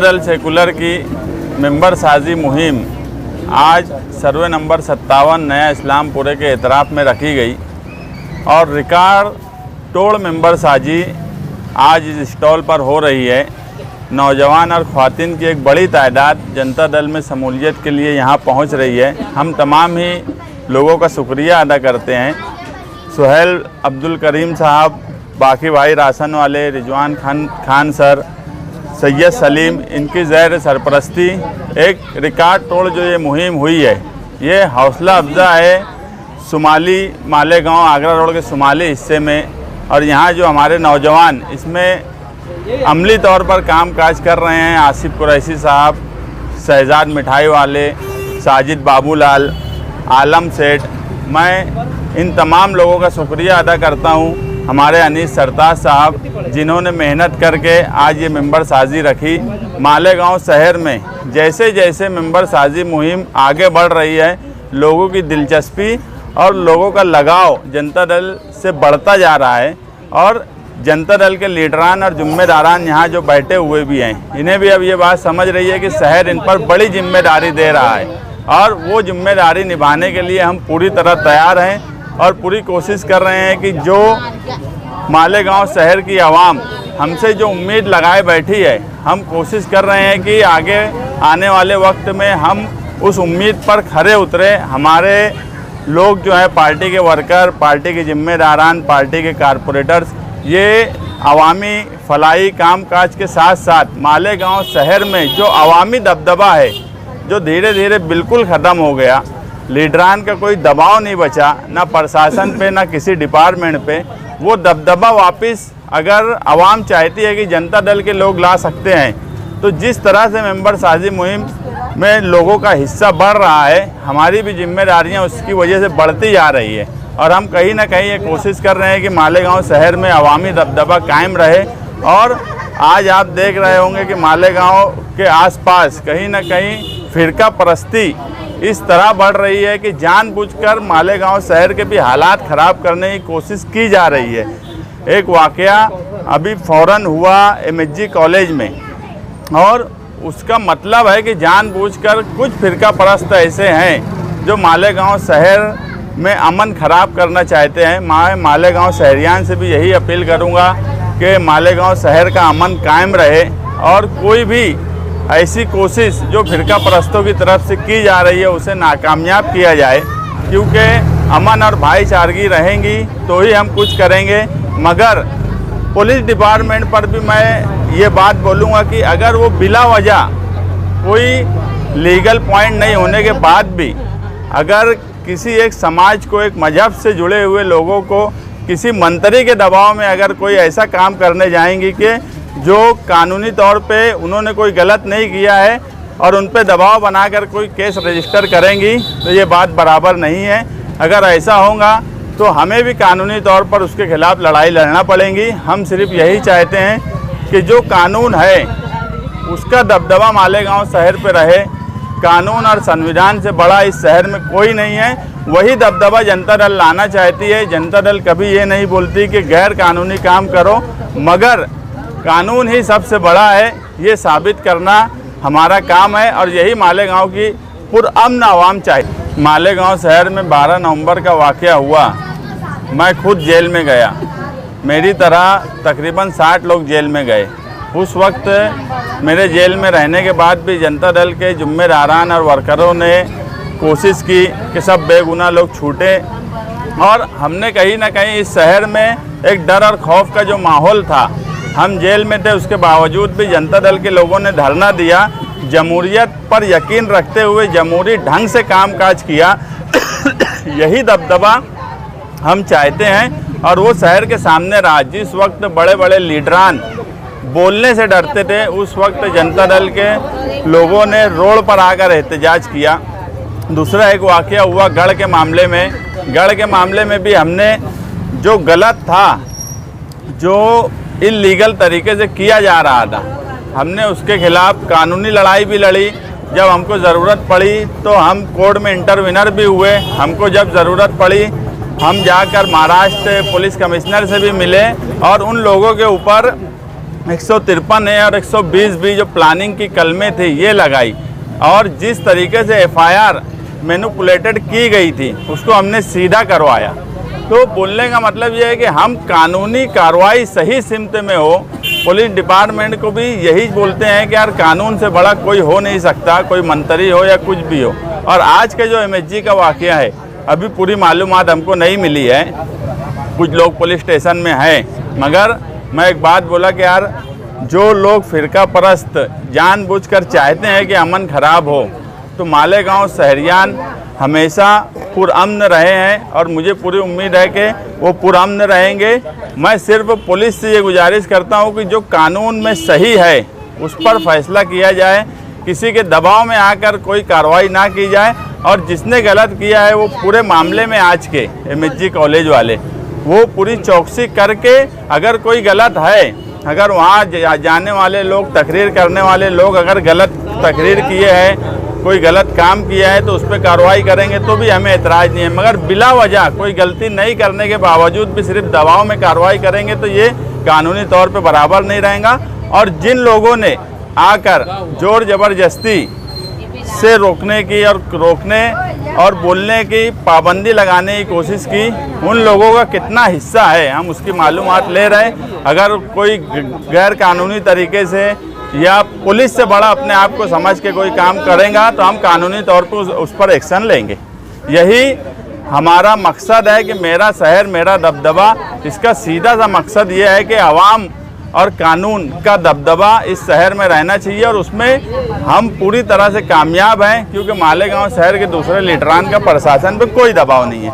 दल सेकुलर की मेंबर साजी मुहिम आज सर्वे नंबर 57 नया इस्लामपुरे के एतराफ़ में रखी गई और रिकॉर्ड तोड़ मेंबर साजी आज इस स्टॉल पर हो रही है। नौजवान और ख़वातीन की एक बड़ी तादाद जनता दल में शमूलियत के लिए यहाँ पहुँच रही है। हम तमाम ही लोगों का शुक्रिया अदा करते हैं। सुहेल अब्दुल करीम साहब, बाकी भाई राशन वाले, रिजवान खान सर, सैयद सलीम, इनकी ज़ैर सरपरस्ती एक रिकॉर्ड तोड़ जो ये मुहिम हुई है, ये हौसला अफजा है शुमाली मालेगांव आगरा रोड के शुमाली हिस्से में। और यहाँ जो हमारे नौजवान इसमें अमली तौर पर काम काज कर रहे हैं, आसिफ कुरैशी साहब, शहजाद मिठाई वाले, साजिद बाबूलाल, आलम सेठ, मैं इन तमाम लोगों का शुक्रिया अदा करता हूँ। हमारे अनीस सरताज साहब जिन्होंने मेहनत करके आज ये मेंबर साजी रखी। मालेगांव शहर में जैसे जैसे मेंबर साजी मुहिम आगे बढ़ रही है, लोगों की दिलचस्पी और लोगों का लगाव जनता दल से बढ़ता जा रहा है। और जनता दल के लीडरान और जिम्मेदारान यहाँ जो बैठे हुए भी हैं, इन्हें भी अब ये बात समझ रही है कि शहर इन पर बड़ी जिम्मेदारी दे रहा है और वो जिम्मेदारी निभाने के लिए हम पूरी तरह तैयार हैं और पूरी कोशिश कर रहे हैं कि जो मालेगांव शहर की आवाम हमसे जो उम्मीद लगाए बैठी है, हम कोशिश कर रहे हैं कि आगे आने वाले वक्त में हम उस उम्मीद पर खरे उतरे। हमारे लोग जो है पार्टी के वर्कर, पार्टी के जिम्मेदारान, पार्टी के कारपोरेटर्स, ये अवामी फलाही काम काज के साथ साथ मालेगांव शहर में जो अवामी दबदबा है, जो धीरे धीरे बिल्कुल ख़त्म हो गया, लीडरान का कोई दबाव नहीं बचा, ना प्रशासन पे ना किसी डिपार्टमेंट पे, वो दबदबा वापस अगर आवाम चाहती है कि जनता दल के लोग ला सकते हैं, तो जिस तरह से मेंबर साजी मुहिम में लोगों का हिस्सा बढ़ रहा है, हमारी भी जिम्मेदारियां उसकी वजह से बढ़ती जा रही है। और हम कहीं ना कहीं ये कोशिश कर रहे हैं कि मालेगांव शहर में अवामी दबदबा कायम रहे। और आज आप देख रहे होंगे कि मालेगांव के आसपास कहीं ना कहीं फ़िरका परस्ती इस तरह बढ़ रही है कि जानबूझकर मालेगांव शहर के भी हालात ख़राब करने की कोशिश की जा रही है। एक वाक़या अभी फ़ौरन हुआ MSG कॉलेज में, और उसका मतलब है कि जानबूझकर कुछ फ़िरका परस्त ऐसे हैं जो मालेगांव शहर में अमन ख़राब करना चाहते हैं। मैं मालेगांव शहरियान से भी यही अपील करूँगा कि मालेगांव शहर का अमन कायम रहे और कोई भी ऐसी कोशिश जो फ़िरका परस्तों की तरफ से की जा रही है उसे नाकामयाब किया जाए, क्योंकि अमन और भाईचारगी रहेंगी तो ही हम कुछ करेंगे। मगर पुलिस डिपार्टमेंट पर भी मैं ये बात बोलूँगा कि अगर वो बिला वजह कोई लीगल पॉइंट नहीं होने के बाद भी अगर किसी एक समाज को, एक मजहब से जुड़े हुए लोगों को किसी मंत्री के दबाव में अगर कोई ऐसा काम करने जाएंगी कि जो कानूनी तौर पे उन्होंने कोई गलत नहीं किया है और उन पे दबाव बनाकर कोई केस रजिस्टर करेंगी, तो ये बात बराबर नहीं है। अगर ऐसा होगा तो हमें भी कानूनी तौर पर उसके खिलाफ लड़ाई लड़ना पड़ेगी। हम सिर्फ यही चाहते हैं कि जो कानून है उसका दबदबा मालेगांव शहर पे रहे। कानून और संविधान से बड़ा इस शहर में कोई नहीं है, वही दबदबा जनता दल लाना चाहती है। जनता दल कभी ये नहीं बोलती कि गैर कानूनी काम करो, मगर कानून ही सबसे बड़ा है, ये साबित करना हमारा काम है और यही मालेगांव की पुरअमन आवाम चाहिए। मालेगांव शहर में 12 नवंबर का वाक़या हुआ, मैं खुद जेल में गया, मेरी तरह तकरीबन 60 लोग जेल में गए। उस वक्त मेरे जेल में रहने के बाद भी जनता दल के जिम्मेदारान और वर्करों ने कोशिश की कि सब बेगुनाह लोग छूटे, और हमने कहीं ना कहीं इस शहर में एक डर और खौफ का जो माहौल था, हम जेल में थे, उसके बावजूद भी जनता दल के लोगों ने धरना दिया, जमहूरियत पर यकीन रखते हुए जमहूरी ढंग से कामकाज किया। यही दबदबा हम चाहते हैं और वो शहर के सामने रहा। जिस वक्त बड़े बड़े लीडरान बोलने से डरते थे, उस वक्त जनता दल के लोगों ने रोड पर आकर एहतजाज किया। दूसरा एक वाक़या हुआ गढ़ के मामले में। गढ़ के मामले में भी हमने जो गलत था, जो इल्लीगल तरीके से किया जा रहा था, हमने उसके खिलाफ कानूनी लड़ाई भी लड़ी। जब हमको ज़रूरत पड़ी तो हम कोर्ट में इंटरविनर भी हुए। हमको जब ज़रूरत पड़ी हम जाकर महाराष्ट्र पुलिस कमिश्नर से भी मिले और उन लोगों के ऊपर 153 है और 120 भी जो प्लानिंग की कलमें थी ये लगाई, और जिस तरीके से एफआईआर मैनिपुलेटेड की गई थी उसको हमने सीधा करवाया। तो बोलने का मतलब ये है कि हम कानूनी कार्रवाई सही सिमत में हो। पुलिस डिपार्टमेंट को भी यही बोलते हैं कि यार कानून से बड़ा कोई हो नहीं सकता, कोई मंत्री हो या कुछ भी हो। और आज के जो एमएचजी का वाकया है, अभी पूरी मालूमात हमको नहीं मिली है, कुछ लोग पुलिस स्टेशन में हैं, मगर मैं एक बात बोला कि यार जो लोग फिरका परस्त जानबूझकर चाहते हैं कि अमन खराब हो, तो मालेगांव शहरियान हमेशा पुरअमन रहे हैं और मुझे पूरी उम्मीद है कि वो पुरअमन रहेंगे। मैं सिर्फ पुलिस से ये गुजारिश करता हूँ कि जो कानून में सही है उस पर फैसला किया जाए, किसी के दबाव में आकर कोई कार्रवाई ना की जाए, और जिसने गलत किया है वो पूरे मामले में आज के एमएचजी कॉलेज वाले वो पूरी चौकसी करके, अगर कोई गलत है, अगर वहाँ जाने वाले लोग, तकरीर करने वाले लोग अगर गलत तकरीर किए हैं, कोई गलत काम किया है, तो उस पर कार्रवाई करेंगे, तो भी हमें एतराज़ नहीं है। मगर बिला वजह कोई गलती नहीं करने के बावजूद भी सिर्फ दबाव में कार्रवाई करेंगे तो ये कानूनी तौर पे बराबर नहीं रहेगा। और जिन लोगों ने आकर जोर ज़बरदस्ती से रोकने और बोलने की पाबंदी लगाने की कोशिश की, उन लोगों का कितना हिस्सा है हम उसकी मालूमात ले रहे हैं। अगर कोई गैर कानूनी तरीके से या पुलिस से बड़ा अपने आप को समझ के कोई काम करेगा तो हम कानूनी तौर पर उस पर एक्शन लेंगे। यही हमारा मकसद है कि मेरा शहर मेरा दबदबा। इसका सीधा सा मकसद ये है कि आवाम और कानून का दबदबा इस शहर में रहना चाहिए, और उसमें हम पूरी तरह से कामयाब हैं, क्योंकि मालेगांव शहर के दूसरे लीडरान का प्रशासन पर कोई दबाव नहीं है।